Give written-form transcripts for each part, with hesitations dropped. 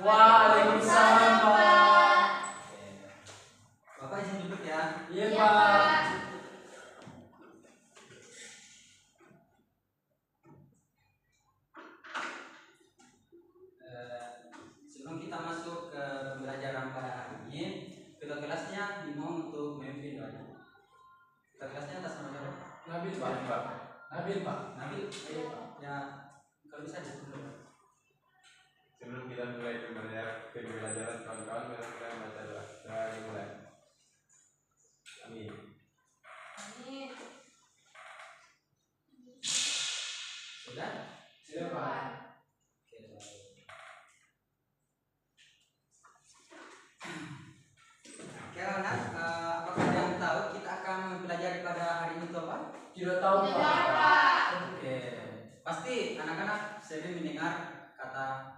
Waalaikumsalam, Pak. Bapak izin duduk ya. Iya, Pak. Sebelum kita masuk ke pembelajaran pada hari ini, ketua kelasnya diminta untuk memimpin doanya. Ketua kelasnya atas nama siapa? Nabil, Pak. Nabil, Pak. Nabil. Ya, kalau bisa dulu. Sebelum kita mulai pembelajaran kawan-kawan, mari kita baca doa. Doa dimulai. Amin. Amin. Sudah? Sudah, Pak. Oke, baik. Oke, anak, apakah ada yang tahu kita akan mempelajari pada hari ini itu apa? Tidak tahu, Tidak Pak. tahu, Pak. Oke, pasti anak-anak sering mendengar kata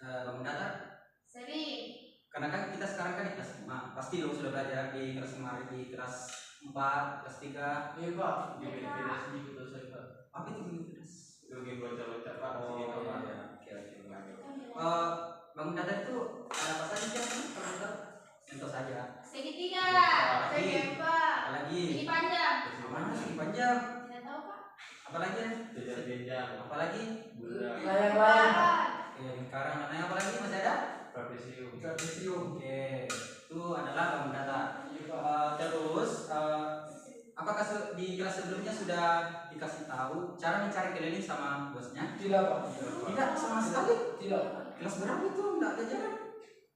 bangun datar. Sering. Karena kan kita sekarang kan di kelas 5, pasti dong sudah belajar di kelas kemarin di kelas 4, kelas 3. Iya, Pak. Beda sedikit dosa Pak. Apa itu kelas? Itu game bocah-bocah Pak. Oh, Sedikit Pak. iya. Oke. Bangun datar itu ada apa saja sih? Kalau kita contoh saja. Segitiga. Apalagi? Segi empat. Apalagi? Segi panjang. Mana segi panjang? Tidak tahu, Pak. Apalagi? Jenjang. Apalagi? Bulan. Layang-layang, Pak. Oke, lingkaran. Nah, yang apalagi masih ada? Trapesium. Trapesium. Oke, itu adalah bangun datar. Iya, Pak. Terus apakah di kelas sebelumnya sudah dikasih tahu cara mencari keliling sama bosnya? Tidak, Pak. Tidak sama sekali. Tidak. Kelas berapa itu? Tidak ada jalan.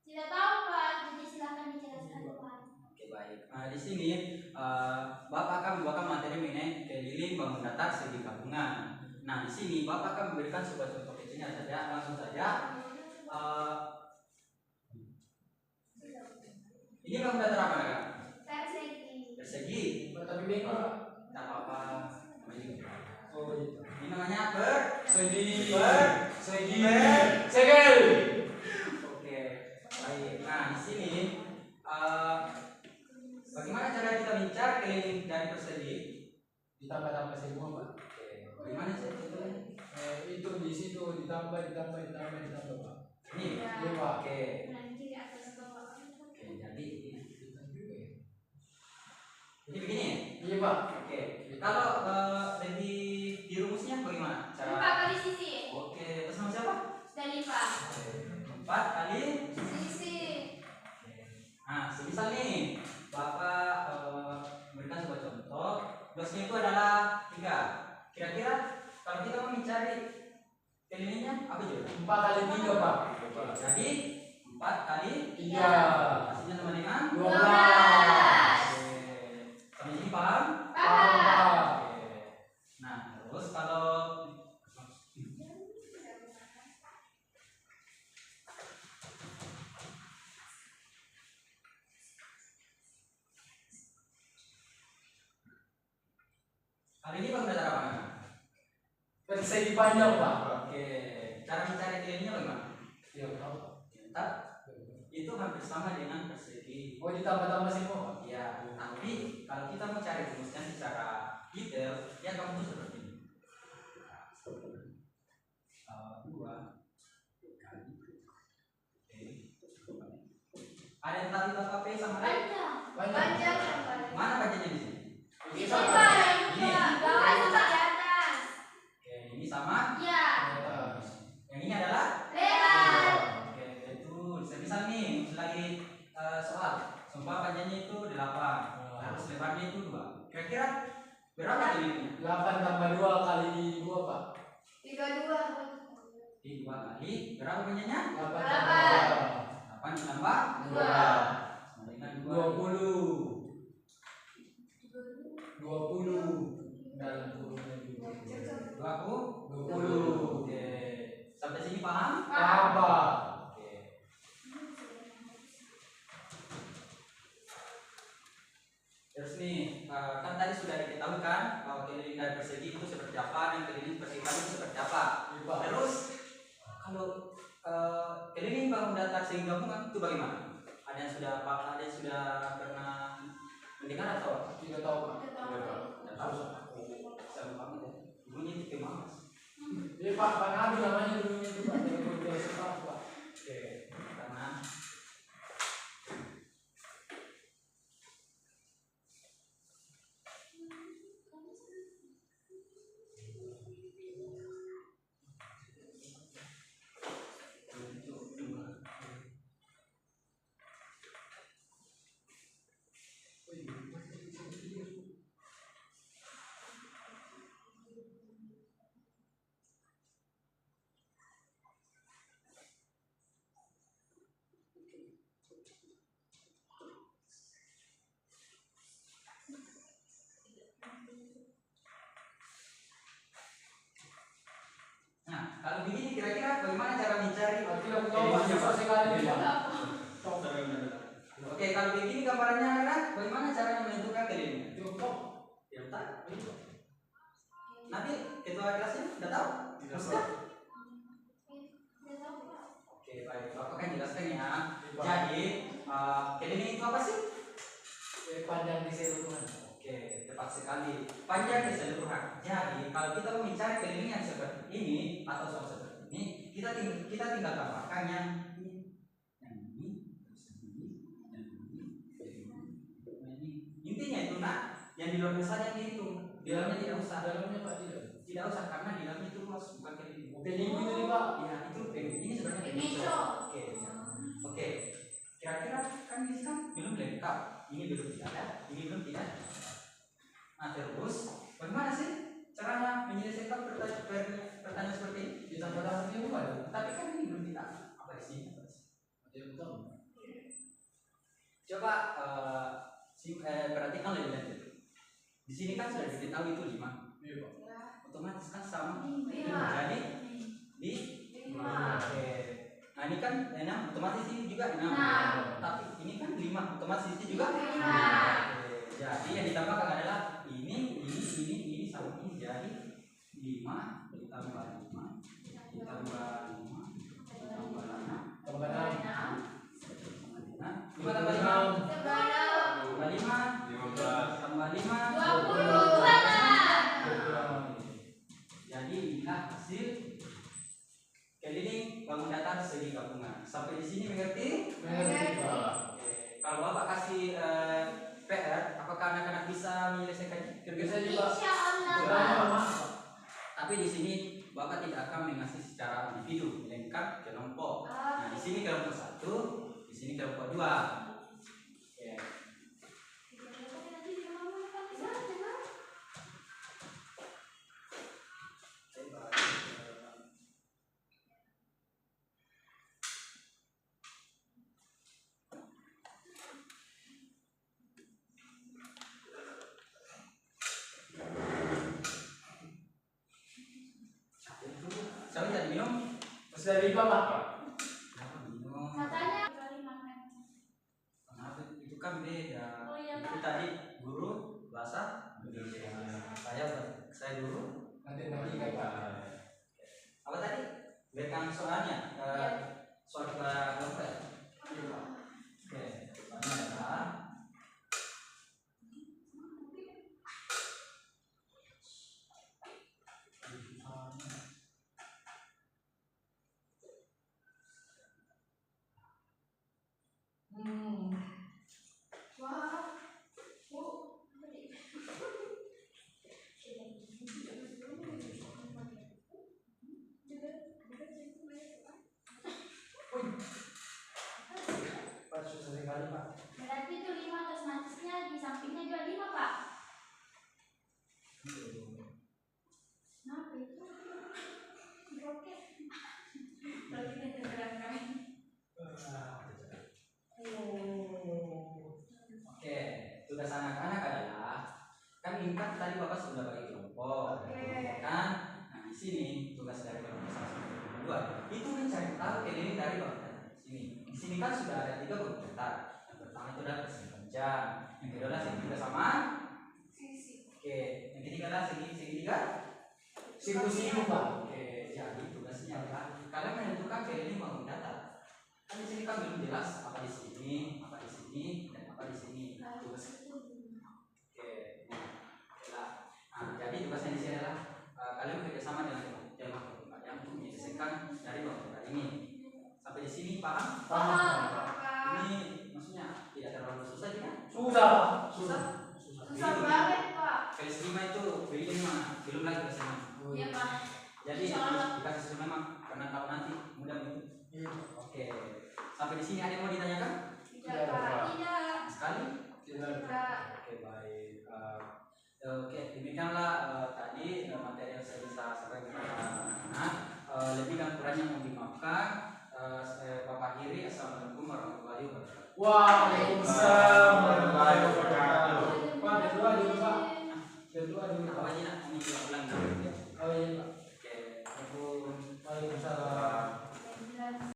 Tidak tahu, Pak. Jadi silakan dijelaskan, Pak. Oke, baik. Nah, di sini Bapak akan membawakan materi mengenai keliling bangun datar segi gabungan. Nah, di sini Bapak akan memberikan sebuah contoh kecilnya saja, langsung saja. Ini bangun datar apa, Kak? Persegi. Persegi. Tapi bingung, Pak. Tak apa-apa. Oh, iya. Ini namanya Segi. Segi. Segel. Oke, baik. Nah, di sini bagaimana cara kita mencari keliling dari persegi? Ditambah-tambah semua, Pak. Oke, bagaimana sih itu? Itu di situ ditambah, Pak. Ini. Iya, Pak. Oke. Nanti di atas bawah. Oke, jadi begini. Iya, Pak. Oke. Kalau lebih dirumusnya bagaimana? Empat Cara. kali sisi. Oke, terus nama siapa? Dari Pak. 4 kali. Sisi. Nah, semisal nih Bapak memberikan sebuah contoh, bosnya itu adalah 3. Kira-kira kalau kita mau mencari kelilingnya apa juga? 4 kali 3, Pak. Jadi 4 kali 3. hasilnya sama dengan 12. Oke. Sampai sini paham? Paham, Pak. Oke. Nah, terus kalau hari ini bangun datar apa? Persegi panjang, Pak. Oke, cara mencari kelilingnya bagaimana? Iya, Pak. Entar itu hampir sama dengan persegi. Oh, ditambah-tambah semua, Pak. Ya, tapi kalau kita mau cari rumusnya secara detail, ya kamu tuh seperti ini. 2 kali. Ada yang tahu itu apa P sama D? Panjang. Panjang. Panjang yang paling. Mana bacanya di sini? Ini, Ini Pak. sama. Yang Ini. dua. Bawah sama di atas. Oke, ini sama. Iya. Yang ini adalah. Lebar. Oke, itu misal nih, lagi soal. Sumpah panjangnya itu 8. Terus lebarnya itu 2. Kira-kira berapa kelilingnya? 8 tambah 2 kali 2, Pak. 32. Di 2 kali berapa panjangnya? 8 8. tambah 8 ditambah 2. sama dengan 20. Dalam kurungnya 20. 20. Oke. Sampai sini paham? Paham, Pak. Oke. Terus nih, kan tadi sudah diketahui kan bahwa keliling dari persegi itu seperti apa dan keliling persegi kami itu seperti apa. Iya, Pak. Terus kalau keliling bangun datar segi gabungan itu bagaimana? Ada yang sudah pernah mendengar atau Tidak tahu, Pak. Tidak tahu. Iya, Pak. tidak tahu? Saya banget ya. Dulunya itu kemas. Iya, Pak. Pak Nabi namanya dulunya itu, Pak. Dari Pak. Oke. susah sekali Pak. Oke, kalau begini gambarannya anak, bagaimana caranya menentukan keliling? Cukup. Tidak tahu. Nanti ketua kelasnya tidak tahu. Tidak Sudah. tahu. Oke, baik. Bapak kan jelaskan ya. Jadi, keliling itu apa sih? Panjang di seluruhan. Oke, tepat sekali. Panjang keseluruhan. Jadi, kalau kita mau mencari keliling yang seperti ini atau soal seperti ini, kita tinggal tambahkan yang ini, yang ini. Intinya itu nak, yang di luar saja yang dihitung. Di dalamnya tidak usah. Dalamnya Pak tidak. Tidak usah karena di dalamnya itu luas bukan keliling. Keliling itu nih Pak. Ya itu ini sebenarnya Pengeco. Oke. Oke. Kira-kira kan ini kan belum lengkap. Ini belum tidak ada. Ini belum tidak ada. Nah terus bagaimana sih caranya menyelesaikan pertanyaan seperti ini? Kita pada ini bukan. Tapi kan ini belum tidak. Apa di sini? Ada betul. Coba perhatikan lebih lanjut. Di sini kan sudah diberitahu itu 5. Iya Pak. Otomatis kan sama. Lima. Jadi di Oke. Nah ini kan 6, otomatis ini juga 6. Enam. Tapi ini kan 5, otomatis ini juga 5. Lima. Jadi yang ditambahkan adalah ini sama ini. Jadi 5 ditambah 5 ditambah 5 ditambah 6 Tambah 6. Nah, 5 tambah 5 tambah 5 15. tambah 5 20. Jadi inilah hasil keliling bangun datar segi gabungan. Sampai di sini mengerti? Mengerti Pak. Oke. Kalau Bapak kasih PR, apakah anak-anak bisa menyelesaikannya? Bisa juga. Insya Allah. Pak. Tapi di sini Bapak tidak akan mengasih secara individu, melainkan kelompok. Nah, di sini kelompok 1, di sini kelompok 2. Oke. Saya jadi minum. Sudah 5 Pak. Kenapa minum? Katanya Kenapa itu kan beda. Oh iya, Itu Pak. tadi guru bahasa Indonesia. Saya guru. Nanti kan Pak. Apa tadi? Berikan soalnya. Soal kelompok ya? Oke. Soalnya adalah Wah. Pak susah sekali Pak. Berarti itu 5 otomatisnya di sampingnya juga 5 Pak. Kenapa itu? Oke. Berarti dia tergerak kami. Oke, tugas anak-anak adalah kan ingkat tadi Bapak sudah bagi kelompok, Oke. kan? Nah di sini tugas dari kelompok 1 sampai kelompok 2 itu mencari tahu keliling dari Bapak di sini. Di sini kan sudah ada 3 komentar. Yang pertama itu adalah persegi panjang, yang kedua adalah segi 3 sama. Sisi. Oke, yang ketiga adalah segitiga. Siku-siku Pak. Oke, jadi tugasnya adalah kalian menentukan keliling bangun datar. Kan di sini kan belum jelas apa di sini, dan apa di sini. Tugas Oke, nah, jadi tugasnya di sini adalah kalian bekerjasama dengan teman-teman kalian untuk menyelesaikan dari bangunan ini. Sampai di sini paham? Ini maksudnya tidak terlalu susah juga? Susah Pak. Susah? Susah banget Pak. Kelas 5 itu belum lagi kelas 5. Iya Pak. Jadi dikasih susun memang karena tahu nanti mudah itu. Iya. Oke, sampai di sini ada yang mau ditanyakan? Tidak Pak. Tidak. Sekali? Tidak. Oke baik. Oke demikianlah tadi materi yang saya bisa sampaikan kepada anak-anak. Lebih dan kurangnya mohon dimaafkan. Bapak Hiri, assalamualaikum warahmatullahi wabarakatuh. Waalaikumsalam warahmatullahi wabarakatuh. Pak, kedua dulu Pak. Kedua dulu Apa Pak. aja nak?